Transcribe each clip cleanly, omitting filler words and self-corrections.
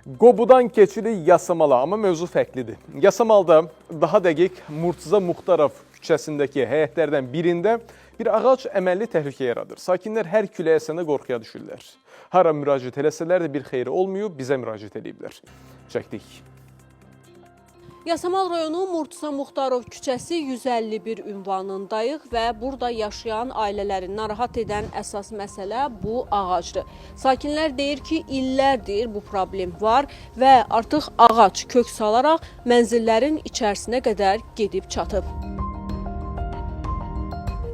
Qobudan keçirik Yasamala, amma mövzu fərqlidir. Yasamalda daha dəqiq Murtuza Muxtarov küçəsindəki həyətlərdən birində bir ağac əməlli təhlükə yaradır. Sakinlər hər küləyə əsəndə qorxuya düşürlər. Hara müraciət eləsələr də bir xeyri olmuyor, bizə müraciət ediblər. Çəkdik. Yasamal rayonu Murtuza Muxtarov küçəsi 151 ünvanındayıq və burada yaşayan ailələri narahat edən əsas məsələ bu ağacdır. Sakinlər deyir ki, illərdir bu problem var və artıq ağac kök salaraq mənzillərin içərisinə qədər gedib çatıb.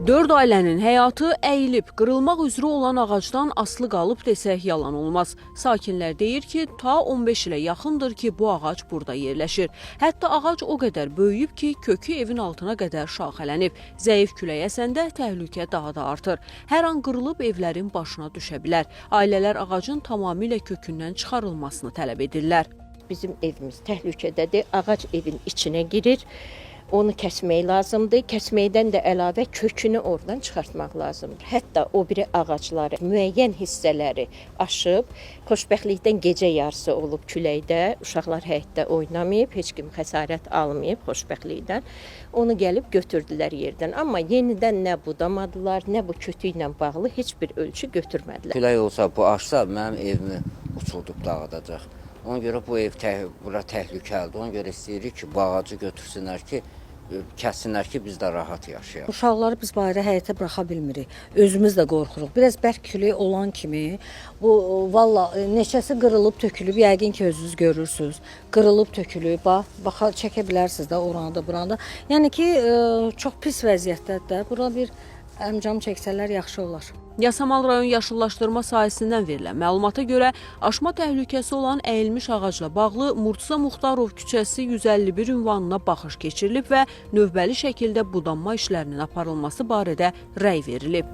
4 ailənin həyatı əyilib, qırılmaq üzrə olan ağacdan asılı qalıb desək yalan olmaz. Sakinlər deyir ki, ta 15 ilə yaxındır ki, bu ağac burada yerləşir. Hətta ağac o qədər böyüyüb ki, kökü evin altına qədər şaxələnib. Zəif külək əsəndə təhlükə daha da artır. Hər an qırılıb evlərin başına düşə bilər. Ailələr ağacın tamamilə kökündən çıxarılmasını tələb edirlər. Bizim evimiz təhlükədədir, ağac evin içinə girir. Onu kəsmək lazımdır. Kəsməkdən də əlavə kökünü oradan çıxartmaq lazımdır. Hətta o biri ağacları, müəyyən hissələri aşıb, xoşbəxtlikdən gecə yarısı olub küləkdə, uşaqlar həyətdə oynamayıb, heç kim xəsarət almayıb xoşbəxtlikdən. Onu gəlib götürdülər yerdən. Amma yenidən nə budamadılar, nə bu kötü ilə bağlı heç bir ölçü götürmədilər. Külək olsa, bu aşsa mənim evimi uçurdub dağıdacaq. Ona görə bu ev bura təhlükəlidir. Ona görə istəyirik ki, bu ağacı götürsünlər ki, kəssinlər ki, biz də rahat yaşayaq. Uşaqları biz bayra həyətə buraxa bilmirik. Özümüz də qorxuruq. Biraz bərk külək olan kimi bu valla neçəsi qırılıb tökülüb, yəqin ki özünüz görürsünüz. Qırılıb tökülüb, baxa çəkə bilərsiniz də oranda, buranda. Yəni ki çox pis vəziyyətdədir də. Bura bir əmcam çəksələr yaxşı olar. Yasamal rayon yaşıllaşdırma sahəsindən verilən məlumata görə aşma təhlükəsi olan əyilmiş ağacla bağlı Murtuza Muxtarov küçəsi 151 ünvanına baxış keçirilib və növbəli şəkildə budanma işlərinin aparılması barədə rəy verilib.